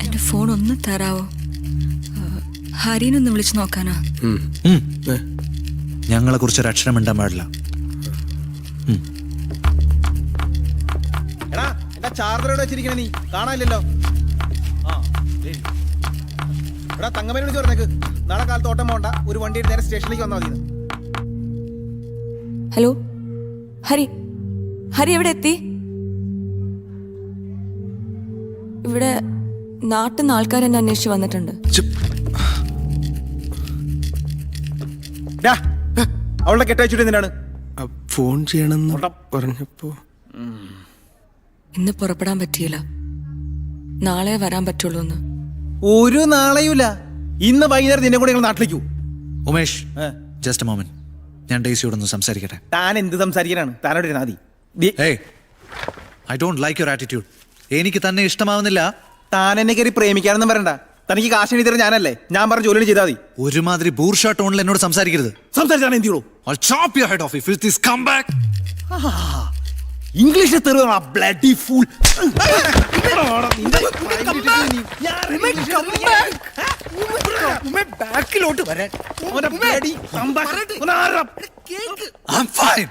എന്റെ ഫോൺ ഒന്ന് തരാവോ? ഹരീനൊന്ന് വിളിച്ചു നോക്കാനാ. ഞങ്ങളെ കുറിച്ച് ഒരു അക്ഷരം മിണ്ടാൻ പാടില്ല. എടാ എന്താ ചാർജറോടെ വെച്ചിരിക്കണ നീ കാണാനില്ലല്ലോ. എടാ തങ്കമേനെ വിളിച്ച് പറഞ്ഞേക്ക് നാളെ കാലത്ത് ഓട്ടം പോണ്ട, ഒരു വണ്ടി നേരെ സ്റ്റേഷനിലേക്ക് വന്നാൽ മതി. ഹലോ ഹരി, ഹരി എവിടെ എത്തി? ഇവിടെ നാട്ടിൽ നിന്ന് ആൾക്കാർ എന്നെ അന്വേഷിച്ച് വന്നിട്ടുണ്ട്. അവളുടെ കെട്ടയച്ചിട്ട് എന്തിനാണ് ഫോൺ ചെയ്യണമെന്ന് പറഞ്ഞപ്പോ ഇന്ന് പുറപ്പെടാൻ പറ്റിയില്ല, നാളെ വരാൻ പറ്റുള്ളൂ എന്ന്. ഒരു നാളെയുമില്ല, ഇന്ന് വൈകുന്നേരം നിന്നെ കൂടെ ഞങ്ങൾ നാട്ടിലേക്കു. ഉമേഷ്, ജസ്റ്റ് എ മൊമെന്റ്, ഞാൻ ഡേസിയോടൊന്ന് സംസാരിക്കട്ടെ. താൻ എന്ത് സംസാരിക്കാനാണ്? താനോട് നാദി. I don't like your attitude. എനിക്ക് തന്നെ ഇഷ്ടമാവുന്നില്ല. താൻ എന്നെ കയറി പ്രേമിക്കാനൊന്നും വരണ്ട. തനിക്ക് കാശ് എഴുതി തരാൻ ഞാനല്ലേ, ഞാൻ പറഞ്ഞ ജോലി ചെയ്താൽ മതി. ഒരുമാതിരി ബൂർഷാ ടോണിൽ എന്നോട് സംസാരിക്കരുത്. സംസാരിച്ചാണ് എന്ത് ചെയ്യുള്ളൂ? I'll chop your head off if you please come back. ഇംഗ്ലീഷിൽ തെറിയാ ബ്ലഡി ഫൂൾ. ബാക്കിലോട്ട് വരാൻ I'm fine.